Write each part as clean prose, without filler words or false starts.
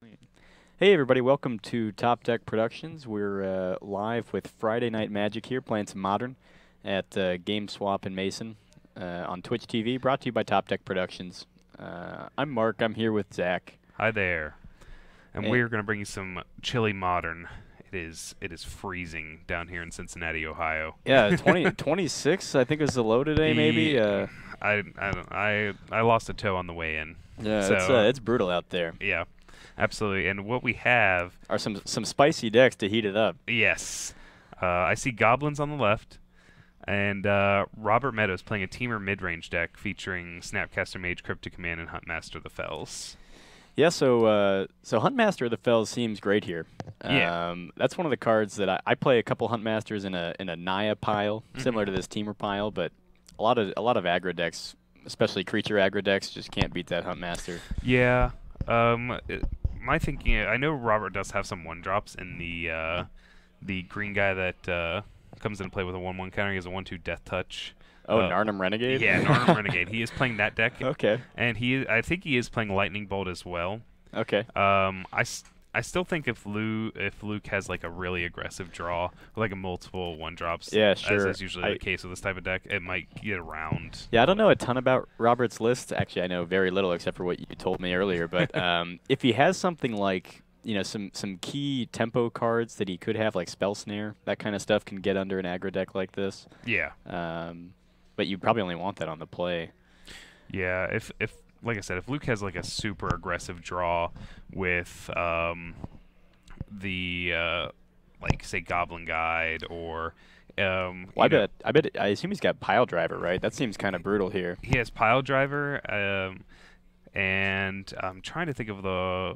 Hey everybody, welcome to Top Deck Productions. We're live with Friday Night Magic here, playing some Modern at GameSwap and Mason on Twitch TV, brought to you by Top Deck Productions. I'm Mark, I'm here with Zach. Hi there. And And we're going to bring you some chilly Modern. It is freezing down here in Cincinnati, Ohio. yeah, 26 I think is the low today maybe. I lost a toe on the way in. Yeah, So, it's brutal out there. yeah. Absolutely. And what we have, Are some spicy decks to heat it up. yes. I see Goblins on the left. And Robert Meadows playing a Temur mid-range deck featuring Snapcaster Mage, Cryptic Command, and Huntmaster of the Fells. Yeah, so Huntmaster of the Fells seems great here. Yeah. That's one of the cards that I play a couple Huntmasters in a Naya pile, similar to this Temur pile, but a lot of aggro decks, especially creature aggro decks, just can't beat that Huntmaster. Yeah. My thinking, I know Robert does have some one-drops in the green guy that comes into play with a 1/1 counter. He has a 1/2 Death Touch. Oh, Narnum Renegade? Yeah, Narnum Renegade. He is playing that deck. Okay. And I think he is playing Lightning Bolt as well. Okay. I still think if Luke has like a really aggressive draw, like a multiple one-drops, Yeah, as sure. is usually the case with this type of deck, it might get around. Yeah, I don't know a ton about Robert's list. Actually, I know very little except for what you told me earlier. But if he has something like, some key tempo cards that he could have, like Spell Snare, that kind of stuff can get under an aggro deck like this. Yeah. But you probably only want that on the play. Yeah, if like I said, if Luke has like a super aggressive draw with like say Goblin Guide or Well, I assume he's got Pile Driver, right? That seems kind of brutal here. he has Pile Driver, and I'm trying to think of the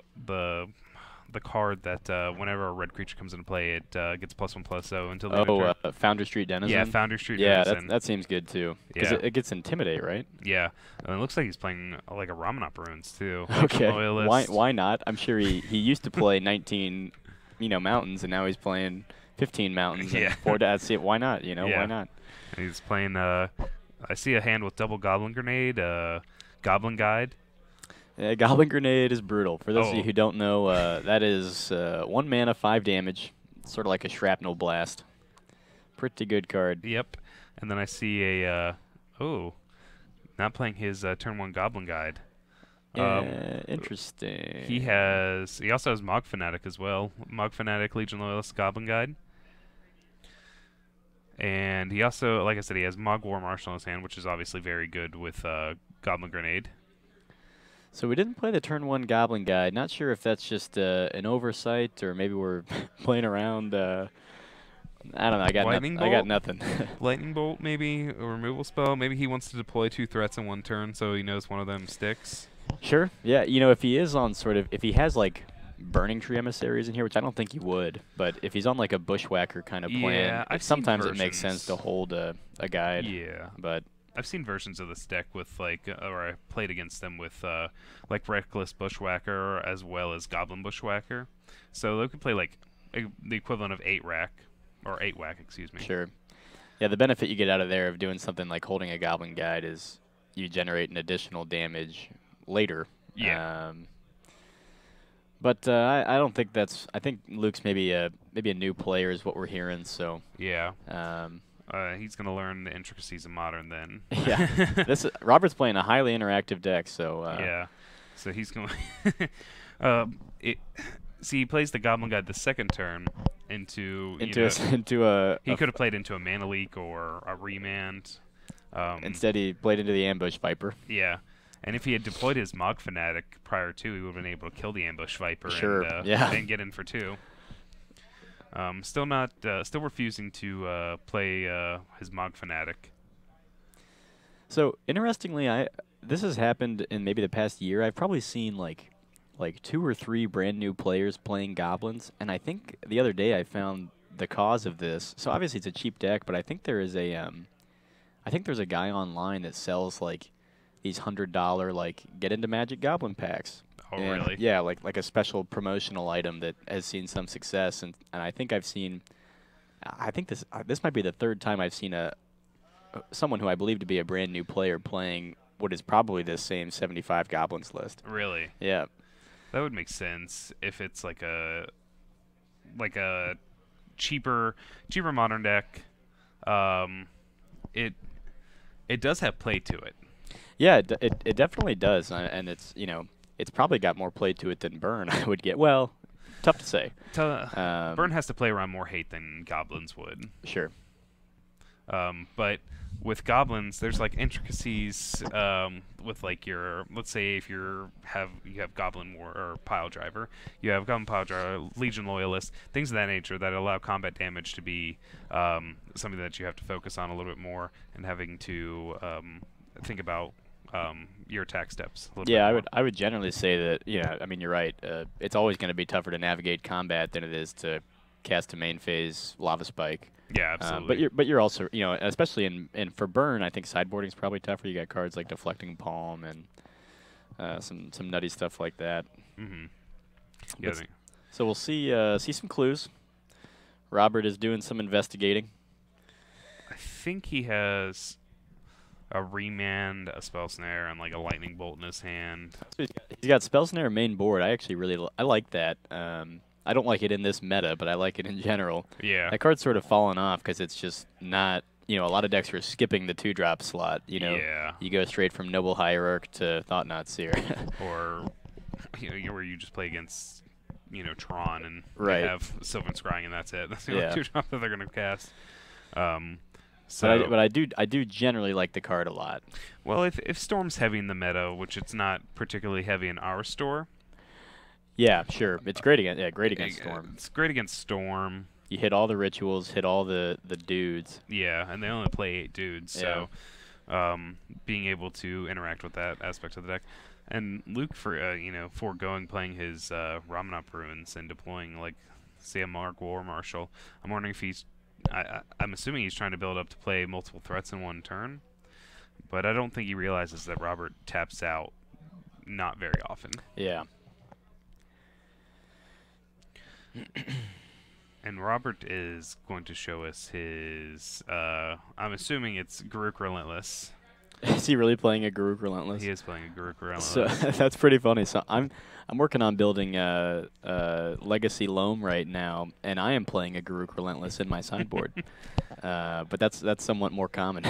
card that whenever a red creature comes into play, it gets +1/+0 until the end of turn. Foundry Street Denizen. Yeah, Foundry Street Yeah, Denizen. that seems good too. Because Yeah. it gets Intimidate, right? Yeah, and it looks like he's playing like a Ramanop Runes too. Okay. Loyalist. Why not? I'm sure he used to play 19, mountains, and now he's playing 15 mountains. Yeah. And 4 that's it. Why not? Yeah. Why not? And he's playing. I see a hand with double Goblin Grenade, Goblin Guide. Goblin Grenade is brutal. For those of you Oh. who don't know, that is 1 mana, 5 damage. Sort of like a Shrapnel Blast. Pretty good card. Yep. And then I see a not playing his turn 1 Goblin Guide. Interesting. He also has Mog Fanatic as well. Mog Fanatic, Legion Loyalist, Goblin Guide. And he also, like I said, he has Mog War Marshal in his hand, which is obviously very good with Goblin Grenade. So we didn't play the turn 1 Goblin Guide. Not sure if that's just an oversight or maybe we're playing around. I don't know. I got nothing. Lightning Bolt, maybe a removal spell. Maybe he wants to deploy 2 threats in 1 turn, so he knows one of them sticks. Sure. Yeah. If he is on if he has like Burning Tree Emissaries in here, which I don't think he would, but if he's on like a Bushwhacker kind of plan, Yeah, I've seen sometimes it makes sense versions. to hold a guide. Yeah. But I've seen versions of this deck with or I played against them with like Reckless Bushwhacker as well as Goblin Bushwhacker. So they could play like the equivalent of 8 rack or 8 whack, excuse me. sure. Yeah. The benefit you get out of there of doing something like holding a Goblin Guide is you generate an additional damage later. Yeah. But I don't think that's. I think Luke's maybe a new player is what we're hearing. So Yeah. um, He's gonna learn the intricacies of Modern then. yeah, Robert's playing a highly interactive deck. So Yeah. So he's going. See, he plays the Goblin Guide the second turn into a he could have played into a Mana Leak or a Remand. instead he played into the Ambush Viper. Yeah. And if he had deployed his Mog Fanatic prior to, he would have been able to kill the Ambush Viper Sure, and yeah. then get in for 2. Still refusing to play his Mog Fanatic. So interestingly, this has happened in maybe the past year. I've probably seen like 2 or 3 brand new players playing Goblins, and I think the other day I found the cause of this. So obviously it's a cheap deck, but I think there's a guy online that sells like these $100 like get into Magic Goblin packs. Oh, And, really? Yeah, like a special promotional item that has seen some success, and I think this might be the 3rd time I've seen someone who I believe to be a brand new player playing what is probably the same 75 Goblins list. Really? Yeah. That would make sense if it's like a cheaper modern deck. Um, it it does have play to it. Yeah, it definitely does, and it's it's probably got more play to it than Burn. I would get. Well, tough to say. Burn has to play around more hate than Goblins would. Sure. But with Goblins, there's like intricacies with like your, let's say if you have Goblin War or Pile Driver, you have Goblin Pile Driver, Legion Loyalist, things of that nature that allow combat damage to be something that you have to focus on a little bit more, and having to think about your attack steps a little bit more. I would generally say that I mean you're right. It's always going to be tougher to navigate combat than it is to cast a main phase Lava Spike. Yeah, absolutely. But you're also especially in for Burn, I think sideboarding is probably tougher. You got cards like Deflecting Palm and some nutty stuff like that. Mm-hmm. Yeah. So we'll see some clues. Robert is doing some investigating. I think he has a Remand, a Spell Snare, and like a Lightning Bolt in his hand. He's got Spell Snare main board. I actually I like that. I don't like it in this meta, but I like it in general. Yeah. That card's sort of fallen off because it's just not, a lot of decks are skipping the 2-drop slot. Yeah. You go straight from Noble Hierarch to Thought Knot Seer. Or, where you just play against, Tron and right. they have Sylvan Scrying and that's it. That's the only 2-drop that they're going to cast. But I do generally like the card a lot. Well, if Storm's heavy in the meta, which it's not particularly heavy in our store. Yeah, sure. It's great against Storm. It's great against Storm. You hit all the rituals, hit all the dudes. Yeah, and they only play 8 dudes, so being able to interact with that aspect of the deck. And Luke, foregoing playing his Ramanop Ruins and deploying, like, say, a Mark War Marshal, I'm wondering if he's... I'm assuming he's trying to build up to play multiple threats in one turn, but I don't think he realizes that Robert taps out not very often. Yeah. And Robert is going to show us his, I'm assuming it's Garruk Relentless. Is he really playing a Garruk Relentless? He is playing a Garruk Relentless. So that's pretty funny. So I'm working on building a Legacy Loam right now, and I am playing a Garruk Relentless in my sideboard. But that's somewhat more common.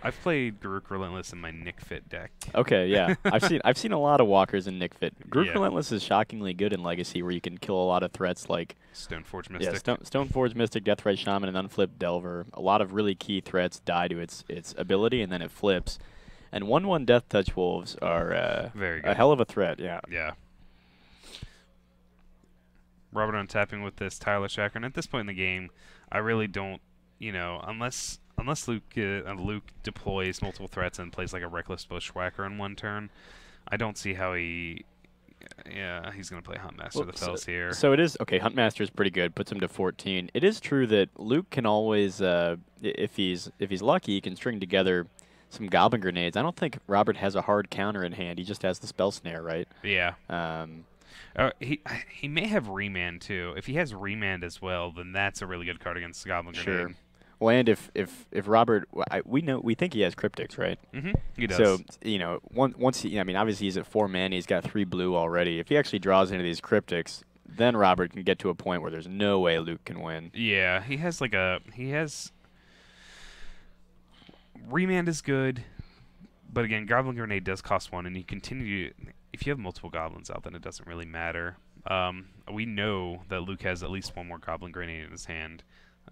I've played Garruk Relentless in my Nick Fit deck. Okay, yeah. I've seen a lot of walkers in Nick Fit. Garruk Relentless is shockingly good in Legacy, where you can kill a lot of threats like Stoneforge Mystic. Yeah, Stoneforge Mystic, Deathrite Shaman, and Unflipped Delver. A lot of really key threats die to its ability, and then it flips. And 1/1 Death Touch Wolves are very good. A hell of a threat. Yeah. Yeah. Robert untapping with this Tireless Shacker, and at this point in the game, I really don't, unless Luke deploys multiple threats and plays like a Reckless Bushwhacker in one turn, I don't see how he's going to play Huntmaster the Fells here. So it is okay. Huntmaster is pretty good. Puts him to 14. It is true that Luke can always, if he's lucky, he can string together some Goblin Grenades. I don't think Robert has a hard counter in hand. He just has the Spell Snare, right? Yeah. He may have Remand too. If he has Remand as well, then that's a really good card against the Goblin Grenade. Sure. Well, and if Robert, we think he has Cryptics, right? Mm-hmm. He does. So once he, obviously he's at 4 mana. He's got 3 blue already. If he actually draws into these Cryptics, then Robert can get to a point where there's no way Luke can win. Yeah, he has Remand is good, but again, Goblin Grenade does cost 1, and you continue to... If you have multiple Goblins out, then it doesn't really matter. We know that Luke has at least 1 more Goblin Grenade in his hand,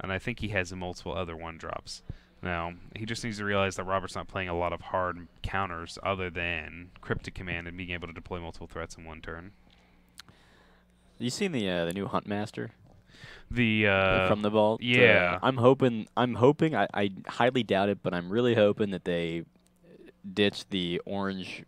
and I think he has multiple other 1-drops. Now, he just needs to realize that Robert's not playing a lot of hard counters other than Cryptic Command and being able to deploy multiple threats in one turn. You seen the new Huntmaster? From the vault. Yeah. I'm hoping. I highly doubt it, but I'm really hoping that they ditch the orange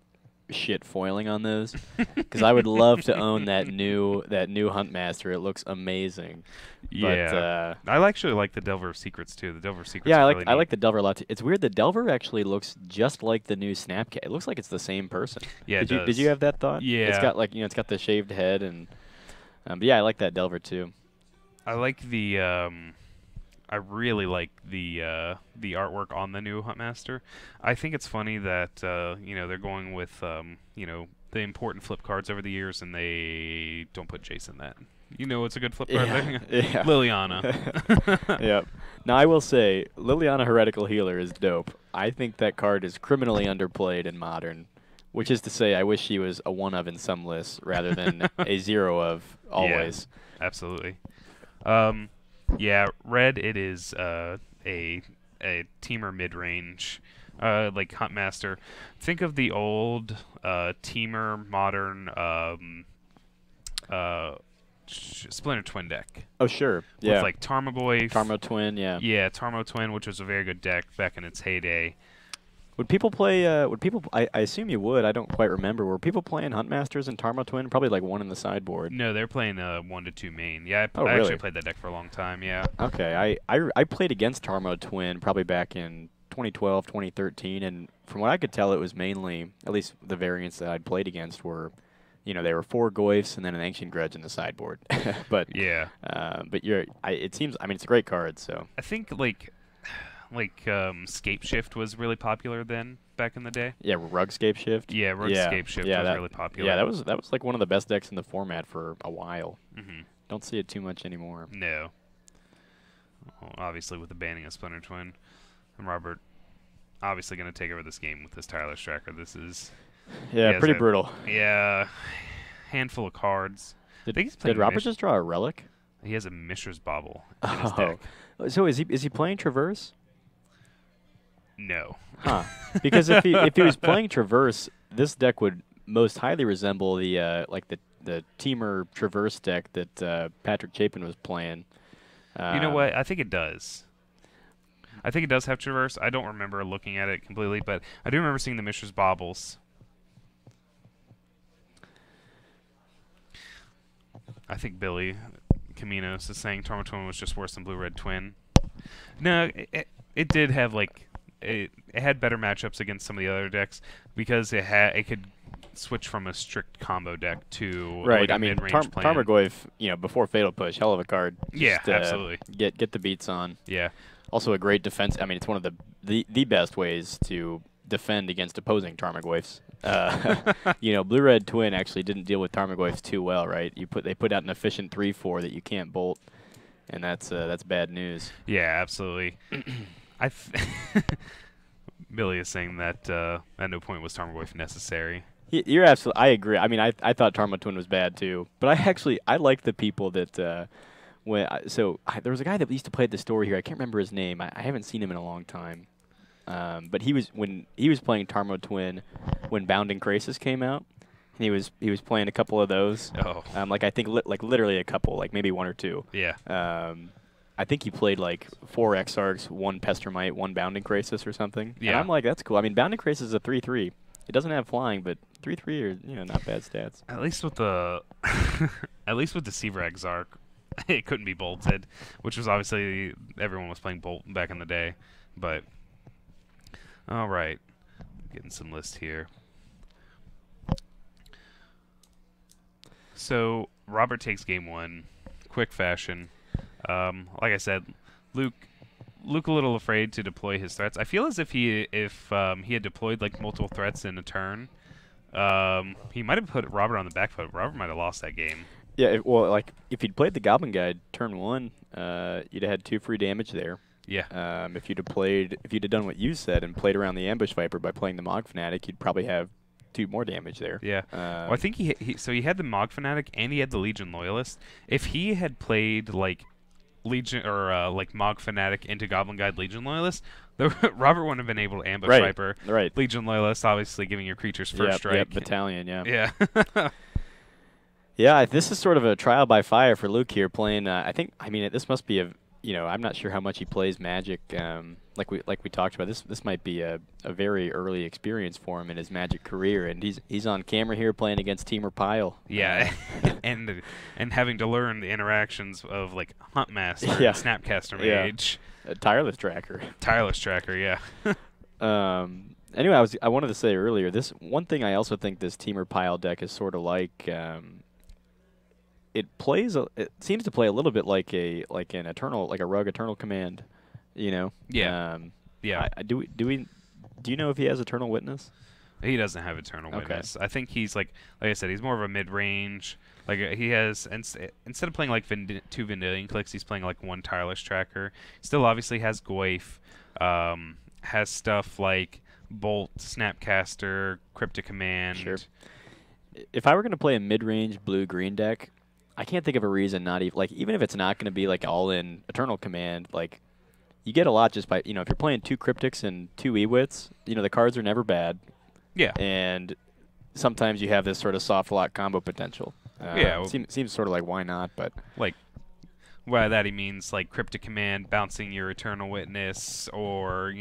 shit foiling on those, because I would love to own that new Huntmaster. It looks amazing. Yeah. But, I actually like the Delver of Secrets too. The Delver of Secrets. Yeah, I like the Delver a lot too. It's weird. The Delver actually looks just like the new Snapcat. It looks like it's the same person. Yeah. Did you have that thought? Yeah. It's got it's got the shaved head and. But yeah, I like that Delver too. I like the. I really like the artwork on the new Huntmaster. I think it's funny that they're going with the important flip cards over the years, and they don't put Jace in that. You know what's a good flip card Yeah, there? yeah. Liliana. Yep. Now I will say, Liliana Heretical Healer is dope. I think that card is criminally underplayed in Modern, which is to say, I wish she was a 1 of in some lists rather than a 0 of always. Yeah, absolutely. Yeah, red. It is a Temur mid range, like Huntmaster. Think of the old Temur Modern Splinter Twin deck. Oh sure, yeah. With like Tarmogoyf. Tarmo Twin, yeah. Yeah, Tarmo Twin, which was a very good deck back in its heyday. Would people play? Would people? I assume you would. I don't quite remember. Were people playing Huntmasters and Tarmo Twin? Probably like 1 in the sideboard. No, they're playing 1 to 2 main. Yeah, I really? actually played that deck for a long time. Yeah. Okay, I played against Tarmo Twin probably back in 2012, 2013, and from what I could tell, it was mainly, at least the variants that I'd played against were, they were 4 Goyfs and then an Ancient Grudge in the sideboard. But yeah. But it seems. I mean, it's a great card. So I think like Scape Shift was really popular then back in the day. yeah, Rugscape Shift. Yeah, Rugscape Shift was really popular. Yeah, that was like one of the best decks in the format for a while. Mm-hmm. Don't see it too much anymore. No. Well, obviously, with the banning of Splinter Twin, and Robert obviously going to take over this game with this tireless tracker. This is pretty brutal. Yeah, handful of cards. Did Robert just draw a relic? He has a Mishra's Bauble in his deck. So is he playing Traverse? No. Huh. Because if he was playing Traverse, this deck would most highly resemble the the Temur Traverse deck that Patrick Chapin was playing. You know what? I think it does. I think it does have Traverse. I don't remember looking at it completely, but I do remember seeing the Mishra's Baubles. I think Billy Caminos is saying Tarmo Twin was just worse than Blue Red Twin. No, it did have like it had better matchups against some of the other decks because it could switch from a strict combo deck to right. Like a I mean, mid-range plan. Tarmogoyf, before Fatal Push, hell of a card. Yeah, Just, absolutely. Get the beats on. Yeah. Also a great defense. I mean, it's one of the best ways to defend against opposing Tarmogoyfs. Blue Red Twin actually didn't deal with Tarmogoyfs too well, right? They put out an efficient 3/4 that you can't bolt, and that's bad news. Yeah, absolutely. Billy is saying that at no point was Tarmogoyf necessary. You're absolutely. I agree. I mean, I thought Tarmo Twin was bad too, but I like the people that there was a guy that used to play at the store here. I can't remember his name. I haven't seen him in a long time. But he was playing Tarmo Twin when Bounding Krasis came out. And he was playing a couple of those. Oh. I think literally a couple, like maybe 1 or 2. Yeah. I think he played like 4 Exarchs, 1 Pestermite, 1 Bounding Krasis or something. Yeah. And I'm like, that's cool. I mean, Bounding Krasis is a 3/3. It doesn't have flying, but 3/3 are not bad stats. At least with the Seaver Exarch, it couldn't be bolted, which was obviously everyone was playing Bolt back in the day. But all right, getting some lists here. So Robert takes game 1, quick fashion. Like I said, Luke a little afraid to deploy his threats. I feel as if he had deployed like multiple threats in a turn, he might have put Robert on the back foot. Robert might have lost that game. Yeah, if he'd played the Goblin Guide turn 1, you'd have had 2 free damage there. Yeah. If you'd have done what you said and played around the Ambush Viper by playing the Mog Fanatic, you'd probably have 2 more damage there. Yeah. Well, I think he had the Mog Fanatic and he had the Legion Loyalist. If he had played like Legion or like Mog Fanatic into Goblin Guide Legion Loyalist, Robert wouldn't have been able to ambush Viper. Right. Legion Loyalist, obviously giving your creatures first strike. Yep, battalion, yeah. Yeah. Yeah, this is sort of a trial by fire for Luke here playing. This must be I'm not sure how much he plays Magic. Like we talked about, this might be a very early experience for him in his Magic career, and he's on camera here playing against Temur Pile. Yeah, and having to learn the interactions of like Huntmaster and Snapcaster Mage. Tireless Tracker. Tireless Tracker, yeah. Anyway, I wanted to say earlier, this one thing I also think this Temur Pile deck is sort of like. It seems to play a little bit like a Rogue Eternal Command, Yeah. Yeah. Do you know if he has Eternal Witness? He doesn't have Eternal Witness. I think he's like I said, he's more of a mid-range. Like he has instead of playing like two Vendilion clicks, he's playing like one Tireless Tracker. Still obviously has Goif, has stuff like Bolt, Snapcaster, Cryptic Command. Sure. If I were gonna play a mid-range blue-green deck, I can't think of a reason not even even if it's not gonna be like all-in Eternal Command, like you get a lot just by if you're playing 2 Cryptics and 2 Ewits, the cards are never bad. Yeah. And sometimes you have this sort of soft lock combo potential. Yeah. Well, seems sort of like why not, but like by that he means like Cryptic Command bouncing your Eternal Witness, or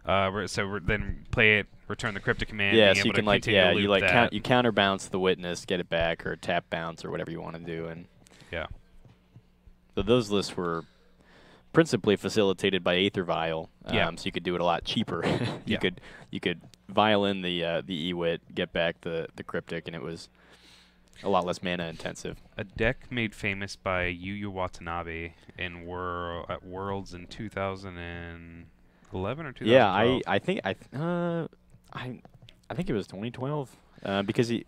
then play it, return the Cryptic Command. Yeah, being so you able can to that. you counterbounce the Witness, get it back, or tap bounce, or whatever you want to do, and yeah. So those lists were principally facilitated by Aether Vial, so you could do it a lot cheaper. you could vial in the Ewit, get back the Cryptic, and it was a lot less mana intensive. A deck made famous by Yu Yu Watanabe at Worlds in 2011 or 2012. Yeah, I think it was 2012 because he.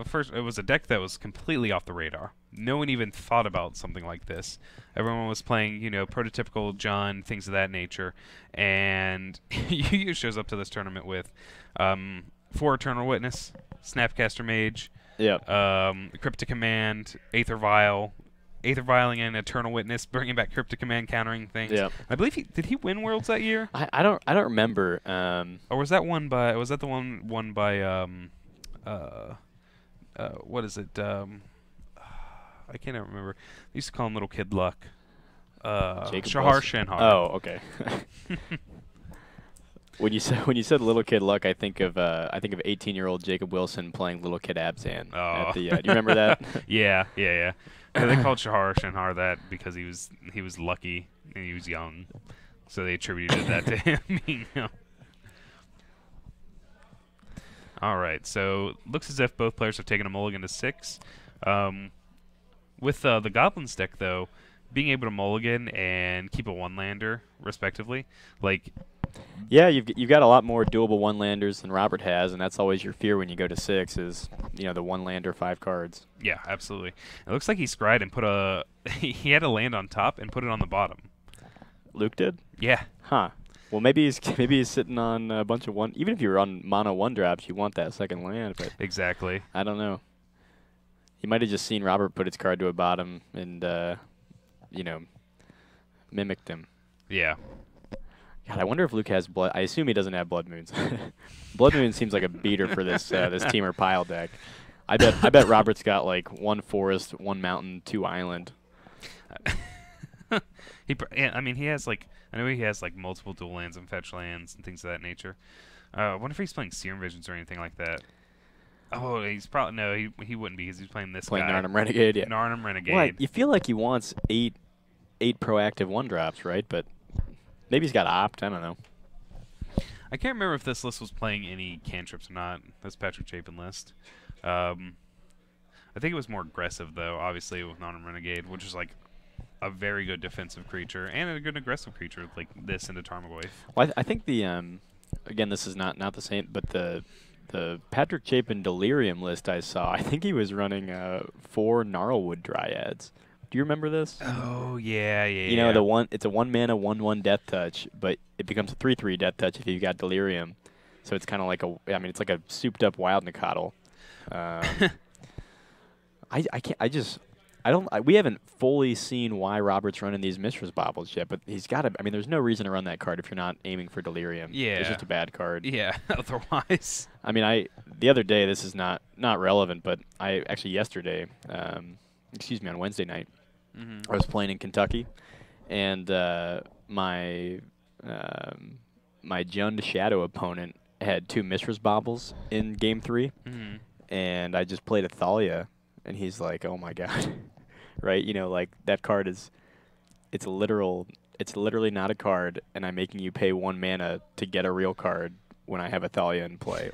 First it was a deck that was completely off the radar. No one even thought about something like this. Everyone was playing, prototypical John, things of that nature, and Yu shows up to this tournament with 4 Eternal Witness, Snapcaster Mage, Cryptic Command, Aether Vial, Aether Vialing in Eternal Witness, bringing back Cryptic Command, countering things. Yeah. I believe did he win Worlds that year? I don't remember. Or was that the one won by what is it? I can't remember. They used to call him Little Kid Luck. Shahar Shenhar. Oh, okay. When you said Little Kid Luck, I think of 18-year-old Jacob Wilson playing Little Kid Abzan. Oh. Do you remember that? Yeah. They called Shahar Shenhar that because he was lucky and he was young, so they attributed that to him. All right, so looks as if both players have taken a mulligan to 6. With the Goblins deck, though, being able to mulligan and keep a 1-lander, respectively, yeah, you've got a lot more doable 1-landers than Robert has, and that's always your fear when you go to 6 is the 1-lander 5 cards. Yeah, absolutely. It looks like he scryed and put he had a land on top and put it on the bottom. Luke did? Yeah. Huh. Well, maybe he's sitting on a bunch of even if you're on mono 1-drops, you want that second land, but exactly. I don't know. He might have just seen Robert put his card to a bottom and mimicked him. Yeah. God, I wonder if Luke has blood. I assume he doesn't have Blood Moons. Blood Moon seems like a beater for this Temur pile deck. I bet Robert's got 1 forest, 1 mountain, 2 island. He has I know he has multiple dual lands and fetch lands and things of that nature. I wonder if he's playing Serum Visions or anything like that. Oh, he's probably no. He wouldn't be because he's playing this playing guy. Narnum Renegade. Yeah. Narnum Renegade. Well, you feel like he wants 8 proactive 1-drops, right? But maybe he's got Opt. I don't know. I can't remember if this list was playing any cantrips or not. This Patrick Chapin list. I think it was more aggressive though. Obviously with Narnum Renegade, which is a very good defensive creature and a good aggressive creature like this into Tarmogoyf. Well, I think the again, this is not the same, but the Patrick Chapin Delirium list I saw, I think he was running 4 Gnarlwood Dryads. Do you remember this? Oh yeah. It's a 1-mana 1/1 Death Touch, but it becomes a 3/3 Death Touch if you've got Delirium. So it's kind of like it's like a souped up Wild Nicottle. We haven't fully seen why Robert's running these Mishra's Baubles yet, but he's got to. There's no reason to run that card if you're not aiming for Delirium. Yeah, it's just a bad card. Yeah, otherwise. The other day, this is not relevant, but yesterday, on Wednesday night, I was playing in Kentucky, and my Jund Shadow opponent had 2 Mishra's Baubles in Game 3, and I just played a Thalia, and he's like, "Oh my god." Right, that card it's literally not a card, and I'm making you pay 1 mana to get a real card when I have a Thalia in play.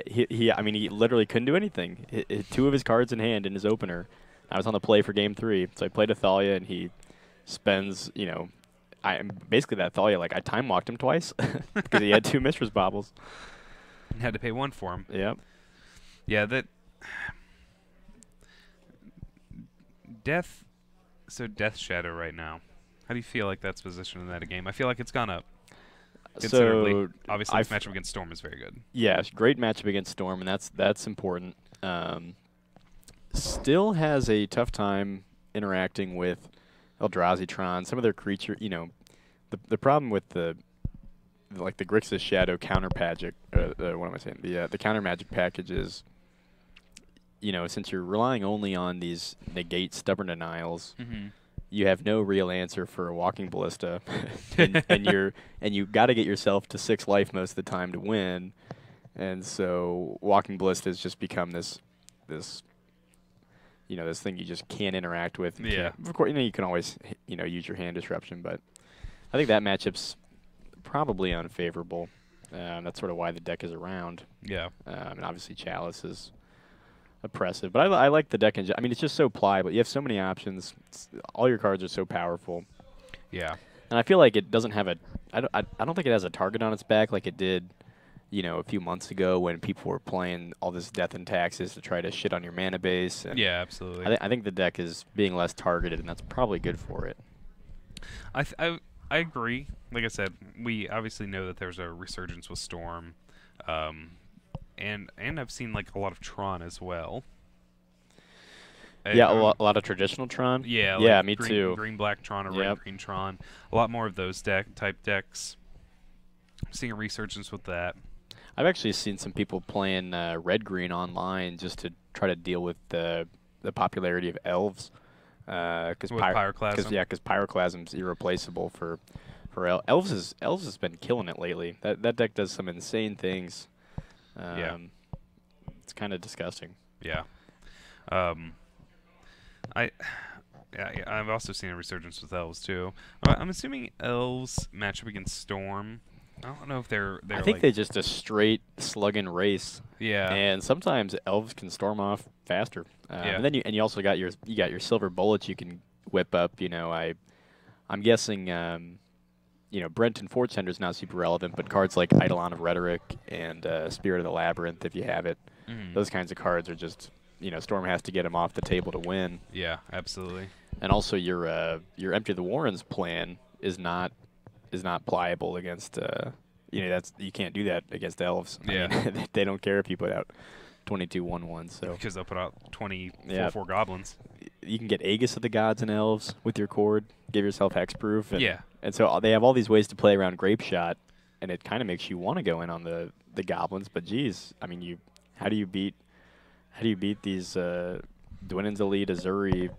He literally couldn't do anything. 2 of his cards in hand in his opener. I was on the play for Game 3, so I played a Thalia, and he spends basically that Thalia, like I time walked him twice because he had 2 Mistress Baubles. And had to pay 1 for him. Yep. Yeah, that Death. So Death Shadow right now. How do you feel like that's positioned in that game? I feel like it's gone up considerably. So Obviously, this matchup against Storm is very good. Yeah, great matchup against Storm, and that's important. Still has a tough time interacting with Eldrazi-tron. Some of their creature, the problem with the Grixis Shadow counter magic, what am I saying? The counter magic package is, since you're relying only on these negate stubborn denials, you have no real answer for a Walking Ballista, and you got to get yourself to 6 life most of the time to win, and so Walking Ballista has just become this thing you just can't interact with. Yeah. Of course, you can always use your hand disruption, but I think that matchup's probably unfavorable. That's sort of why the deck is around. Yeah. And obviously Chalice is oppressive, but I like the deck. I mean, it's just so pliable. You have so many options. All your cards are so powerful. Yeah. And I feel like it doesn't have I don't think it has a target on its back like it did, a few months ago when people were playing all this Death and Taxes to try to shit on your mana base. And yeah, absolutely. I think the deck is being less targeted, and that's probably good for it. I agree. Like I said, we obviously know that there's a resurgence with Storm. And I've seen like a lot of Tron as well. Yeah, a lot of traditional Tron. Yeah, yeah, like me green, too. Green-black Tron or red-green Tron. A lot more of those type decks. I'm seeing a resurgence with that. I've actually seen some people playing red-green online just to try to deal with the popularity of elves. Because Pyroclasm's irreplaceable for elves. Elves has been killing it lately. That deck does some insane things. Yeah, it's kind of disgusting. Yeah, I've also seen a resurgence with elves too. I'm assuming elves match up against Storm. I don't know if they're I think like they're just a straight slugging race. Yeah, and sometimes elves can storm off faster. Yeah. And then you also got your silver bullets you can whip up. I'm guessing. Brenton Fortender is not super relevant, but cards like Eidolon of Rhetoric and Spirit of the Labyrinth, if you have it, those kinds of cards are just, Storm has to get them off the table to win. Yeah, absolutely. And also your Empty the Warrens plan is not pliable against, you can't do that against elves. Yeah. I mean, they don't care if you put out 22 1/1s. So because they'll put out 24 goblins. You can get Aegis of the Gods and Elves with your cord. Give yourself hexproof. And, Yeah. And so they have all these ways to play around Grape Shot, and it kind of makes you want to go in on the goblins. But geez, I mean, how do you beat these Dwynen's Elite, Azuri,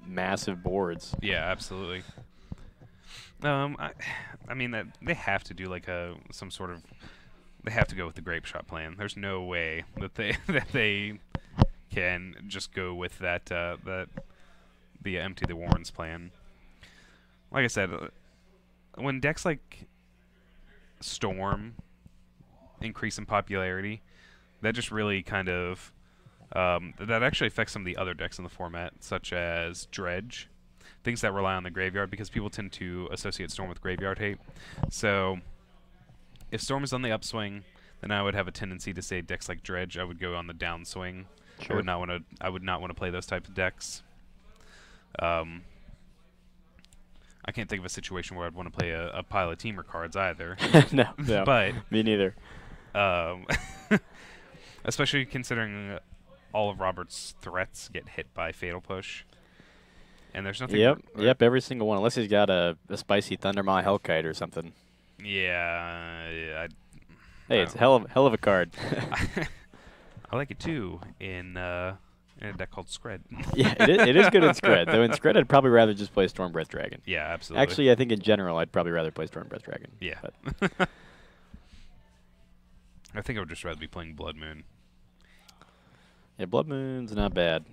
massive boards? Yeah, absolutely. I mean that they have to do like some sort of. They have to go with the Grape Shot plan. There's no way that they can just go with the Empty the Warrens plan. Like I said, when decks like Storm increase in popularity, that just really kind of that actually affects some of the other decks in the format, such as Dredge, things that rely on the graveyard, because people tend to associate Storm with graveyard hate. So if Storm is on the upswing, then I would have a tendency to say decks like Dredge. I would go on the downswing. Sure. I would not want to play those types of decks. I can't think of a situation where I'd want to play a pile of Temur cards either. No, but me neither. Especially considering all of Robert's threats get hit by Fatal Push. And there's nothing. Yep, every single one, unless he's got a spicy Thundermaw Hellkite or something. Yeah. Hey, it's a hell of a card. I like it too in a deck called Scred. Yeah, it is good in Scred. Though in Scred, I'd probably rather just play Stormbreath Dragon. Yeah, absolutely. Actually, I think in general, I'd probably rather play Stormbreath Dragon. Yeah. I think I would just rather be playing Blood Moon. Yeah, Blood Moon's not bad.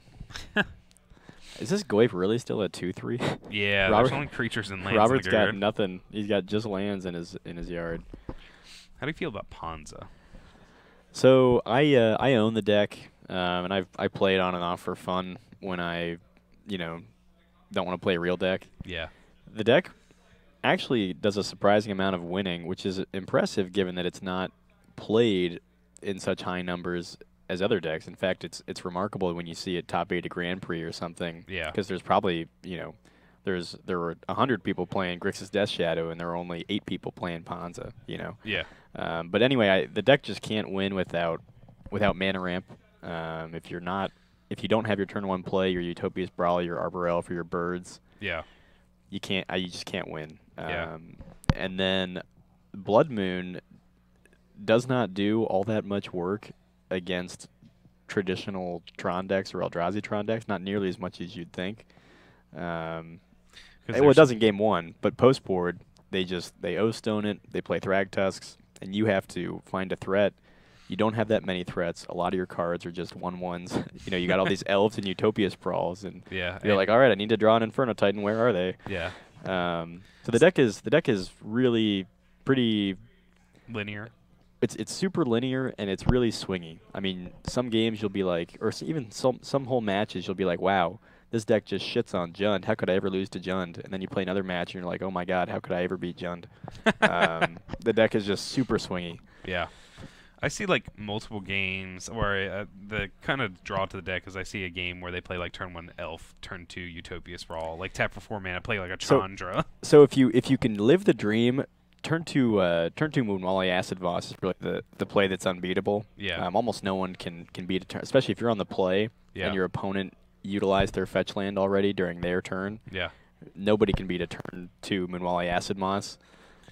Is this Goyf really still a 2/3? Yeah, there's only creatures and lands. Robert's in the got nothing. He's got just lands in his yard. How do you feel about Ponza? So I own the deck, and I play it on and off for fun when I, don't want to play a real deck. Yeah. The deck actually does a surprising amount of winning, which is impressive given that it's not played in such high numbers as other decks. In fact, it's remarkable when you see it top 8 at Grand Prix or something. Yeah. Because there's probably, there were 100 people playing Grixis Death Shadow, and there were only 8 people playing Ponza. Yeah. But anyway, the deck just can't win without mana ramp. If you don't have your turn 1 play, your Utopia's Brawl, your Arborel for your birds. Yeah. You just can't win. Yeah. And then Blood Moon does not do all that much work against traditional Tron decks or Eldrazi Tron decks, not nearly as much as you'd think. It doesn't game 1, but post board they O-stone it, they play Thragtusks, and you have to find a threat. You don't have that many threats. A lot of your cards are just 1/1s. You got all these elves and Utopia Sprawls, and you're like, all right, I need to draw an Inferno Titan. Where are they? Yeah. So the deck is really pretty linear. It's super linear, and it's really swingy. I mean, some games you'll be like, or even some whole matches you'll be like, wow, this deck just shits on Jund. How could I ever lose to Jund? And then you play another match, and you're like, oh my god, how could I ever beat Jund? The deck is just super swingy. Yeah. I see like multiple games where the kind of draw to the deck is I see a game where they play like turn 1 Elf, turn 2 Utopia Sprawl, like tap for 4 mana, play like a Chandra. So if you can live the dream, turn 2 Moonwally Acid Voss is really the play that's unbeatable. Yeah. Almost no one can beat a turn, especially if you're on the play and your opponent utilized their fetch land already during their turn. Yeah. Nobody can beat a turn 2 Moonwally Acid Moss.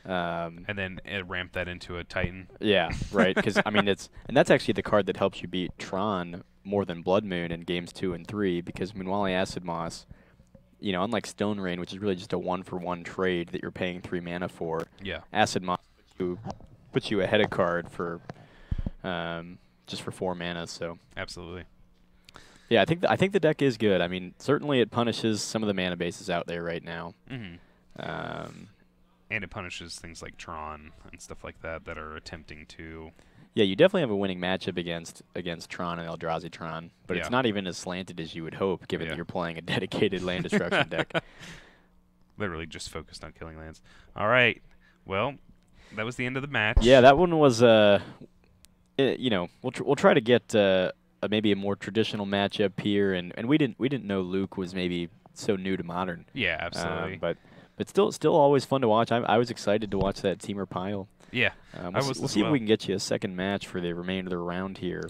And then ramp that into a Titan. Yeah, right. Because I mean, and that's actually the card that helps you beat Tron more than Blood Moon in games 2 and 3. Because Moonwally Acid Moss, unlike Stone Rain, which is really just a 1-for-1 trade that you're paying 3 mana for. Yeah. Acid Moss puts you ahead of card for just for 4 mana. So absolutely. Yeah, I think the deck is good. I mean, certainly it punishes some of the mana bases out there right now. Mm-hmm. And it punishes things like Tron and stuff like that are attempting to. Yeah, you definitely have a winning matchup against Tron and Eldrazi Tron, but it's not even as slanted as you would hope, given that you're playing a dedicated land destruction deck. Literally just focused on killing lands. All right, well, that was the end of the match. Yeah, that one was. We'll try to get maybe a more traditional matchup here, and we didn't know Luke was maybe so new to Modern. Yeah, absolutely. But still always fun to watch. I was excited to watch that Temur pile. Yeah, we'll see if we can get you a second match for the remainder of the round here.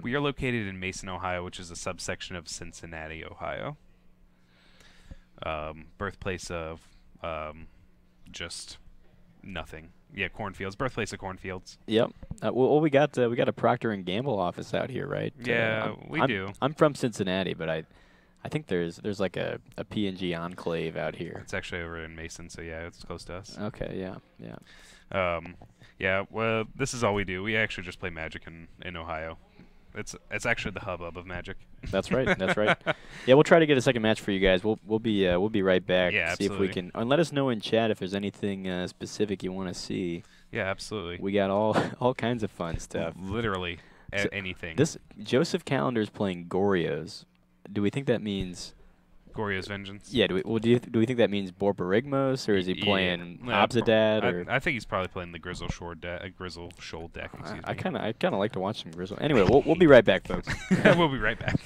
We are located in Mason, Ohio, which is a subsection of Cincinnati, Ohio. Birthplace of just nothing. Yeah, cornfields. Birthplace of cornfields. Yep. Well, we got a Procter and Gamble office out here, right? Yeah, we do. I'm from Cincinnati, but I think there's like a P&G enclave out here. It's actually over in Mason, so yeah, it's close to us. Okay, yeah. Yeah, well, this is all we do. We actually just play Magic in Ohio. It's actually the hubbub of Magic. That's right. Yeah, we'll try to get a second match for you guys. We'll be right back. Yeah, see absolutely. if we can. And let us know in chat if there's anything specific you want to see. Yeah, absolutely. We got all kinds of fun stuff. Literally anything. This Joseph Calendar's playing Goryo's. Do we think that means Goryo's Vengeance? Yeah. Do we think that means Borborygmos, or is he playing Obzadad? Or I think he's probably playing the Grizzle Shoal deck. I kind of like to watch some Grizzle. Anyway, we'll be right back, folks. We'll be right back.